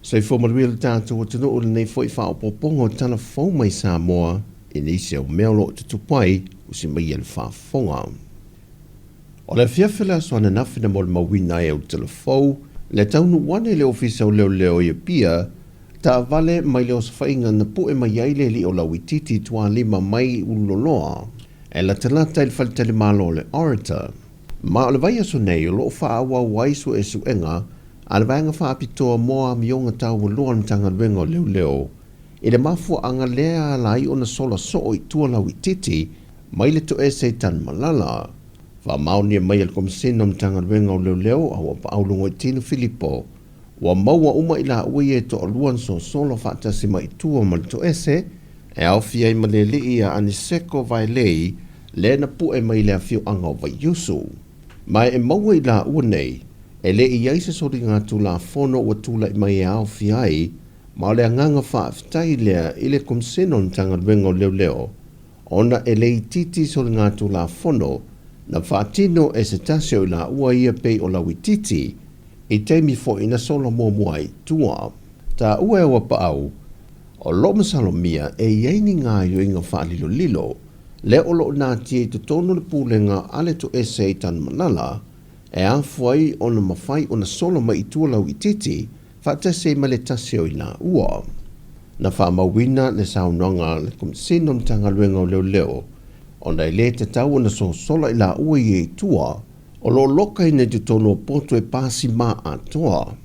Sai fōmaruia le tātou tunu o nei fo I wha o popongo tala fō mai Sāmoa I nisi au meolo te tupai usi mai ele whaafonga. O le fiawhila soana nawhina mo le mawina e au telefou, le taunu wane le ofisa o leo I pia, ta vale mai leo sawhainga na pu e mai aile li o lawititi tua lima mai uloloa, e la talata il faltele malo le orator. Ma o le vai aso nei o loo wha awa waisu e suenga, a le vanga wha apitoa moa mionga tau wa luan tanga luenga o leo, I le mafua anga lea lai o na sola so I tua lawititi, mai le to e se tan malala. Wa mauni mai al komisina mtanga luenga o leo awa pa aulungo I tino Filipo. Wa maua uma ila ui e to aluan so solo fata si mai tua mal to ese, e au fia I malele ia aniseko vai lei, le na pu e mai lea fiu anga o vai yusu. Mai e maua ila ua nei, e le I aise sori ngā tula fono wa tula I mai e au fia ai, ma le nganga whaafitai lea I le komisina mtanga luenga o leo, ona e le titi sori ngā tula fono, na whaatino e se tasio I la ua ia pei o la wititi, I teimi fo ina solo mo muai tua. Ta ua ewa pa au, o lo masalomia e yeini ngā yoinga whaalilo lilo, le o lo nā tie tu tono le pūlenga ale to ese I tan manala, e awhai o na mawhai o na solo mai tua la wititi, whaatese ma le tasio I la ua. Na whaamawina le saunanga le komisino mtanga luenga o leo, ona I le te tau na so sola I la ua I tua, o lo loka I ne te tono poto e pasi ma atoa.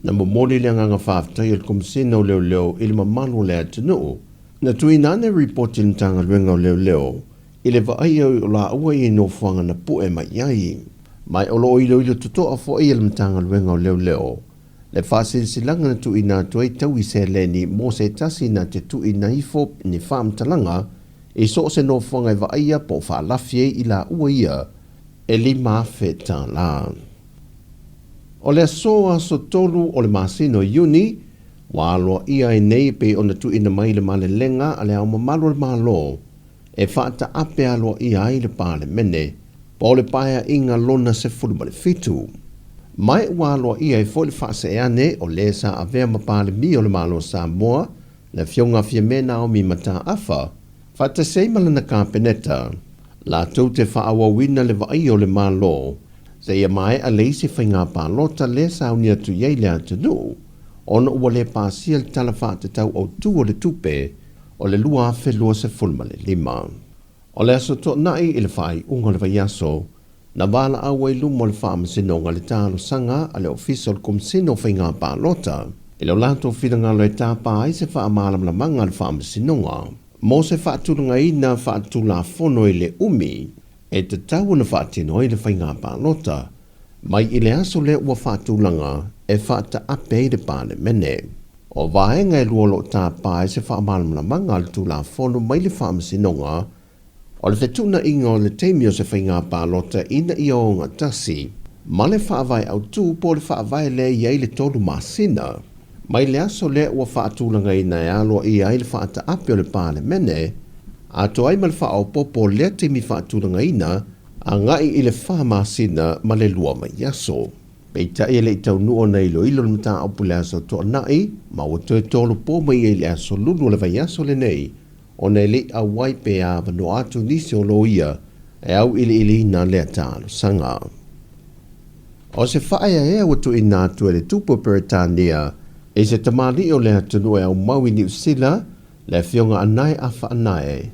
Na momoli le nganga whaafitai al komisina o leo I le mamalo le atanu. Na tui nane reporti ntanga luenga o leo, I le vaai o la ua I no whanga na pu e mai iai. Mai o lo ilo tutoa fo I le mtanga luenga o leo. Le whaasilsilanga na tui nā tuai tau I se leni mo se tasi na te tui na ifo ni whaamtalanga, I so se no whanga I vaia po whaalafie I la ua ia, e li mawhe Tala. O le soa so tolu o le masino Iuni, wa aloa ia e nei pe ona tu ina mai le male lenga a le au mamalo le malo, e whaata ape aloa ia ai le pāle mene, po le paia inga lona se fulu ma le fitu. Mai wa aloa ia e fo le whaase e ane o le sa avea ma pāle mi o le malo Samoa, le fionga fia mena o mi mata afa, whaata seimala na kāpeneta, la tau te whaawawina le vai o le malo, se ia mai a leisi whainga pālota le saunia tu iei le atanu, ona ua le pāsia le tala whaate tau au tu o le tupe, o le lua afe lua se fulma le lima. O le aso to nai I le whai unga le vaiaso, na wala awa I lumo le whaamasino ngā le tālo sanga a le official kumsino whainga pālota, I leo lato whiranga le tāpā ai se whaamalam la manga le whaamasino ngā. Mo se whaatulunga ina whaatula fono I le umi, e te tau na whaatino I le whainga pālota, mai I le aso le ua whaatulanga e whaata ape I le pāle mene. O vaenga e luolo tā pāe se whaamalamla manga le tula fono mai le whaamasinonga, o le whetuna inga o le teimi o se whainga pālota ina I o ngā tasi, ma le whaavai au tū po le whaavai le iei le tolu masina, mai le aso le ua whaatulanga ina e aloa I ai le whaata ape o le pāle mene, a to ai ma le whaao popo le teimi whaatulanga ina, a ngai I le whaamasina ma le lua mai yaso. Pei tai le I tau nuo nei lo ilo le mta opu le aso to nai, ma ua toi tolu po mai le aso lulu le vai yaso le nei, o nei le a wai pe a vano atu nisi o lo ia, e au ili na le atalo sanga. O se whaia e au tu ina atu e le tupo Peretania, e se tamali o le atunu e au maui New Zealand, le fionga anai afa anai.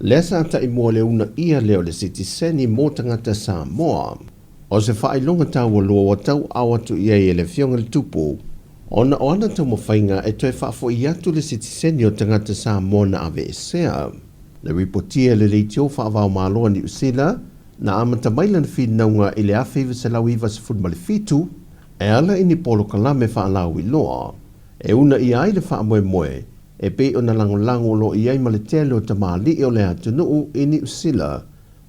Le sa ta I mua le una ia leo le sitiseni mo tangata Samoa. O se whailonga tau o lua tau awa tu ia e le fionga le tupu. Ona o ana tau mawhainga e toi whaafo I atu le sitiseni o tangata Samoa na ave e sea. Le ripotia le leitio whaavao maloa New Zealand, na amata maila na whinaunga I le awhiwa se lau iwa se funma le fitu, e ala ini polo kalame whaalau I loa. E una I ai le whaamoe moe, e pe o na lango lo I ai ma le tele o tamali o le atunu I New Zealand,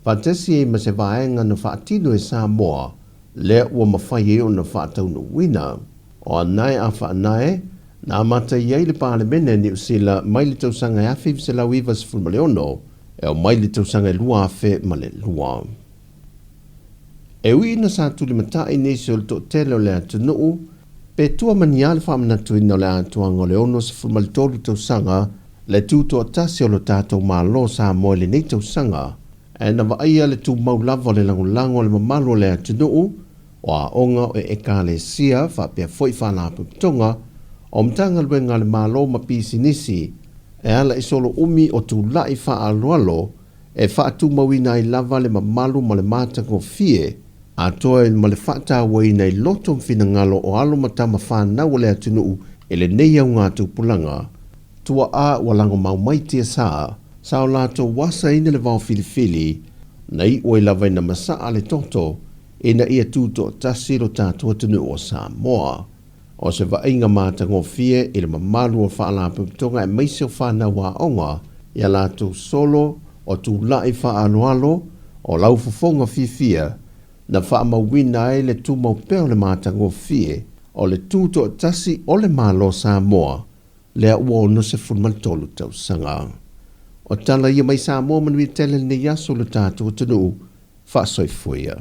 whaatesi e ma se vaenga na whaatino e Samoa, le ua mawhai e o na whaataunu wina. O anai a whaanae, na amata I ai le pāle mene New Zealand mai le tausanga e awhiwa se lau iwa se funma le ono, e o mai le tausanga e lua afe ma le lua. E ui na sa tuli matai nisi o le to tele o le atunu, Pe tua mania le whamana tuina le atuanga le ono se fumaltolu tau sanga, le tūto atasi o lo tātou mālo Sāmoa le nei tau sanga, e na waaia le tū maulava le langulango le mamalo le atunuu, o a onga o e ka le sia whapea foi whana putonga, o mtanga luenga le mālo mapisi nisi, e ala isolo umi o tū lai wha alualo, e wha atu mawina i lava le mamalu ma le mātango fie, a toa ma le whata waina i loto mwhina ngalo o alo matama whanau le atunuu e le nei au ngā tūpulanga. Tua a walango mau maitia saa, sao lato wasa ina le vau filifili, na i oi lava ina masaa le toto, ina ia tūto tasiro tātua tunu o Sāmoa. O se vainga mātango fie i le mamalu o whaalapu tonga e maise o whanau wa onga, ia lato solo o tū lai whaalualo o lau fufonga fifia, na whaamawina e le tū mau peo le mātango fie, o le tūto tasi o le malo Sāmoa, lea ua ono se funmantolu tau sanga. O tala ia mai Sāmoa manui tele ne yaso le tātua tunu, wha soifuia.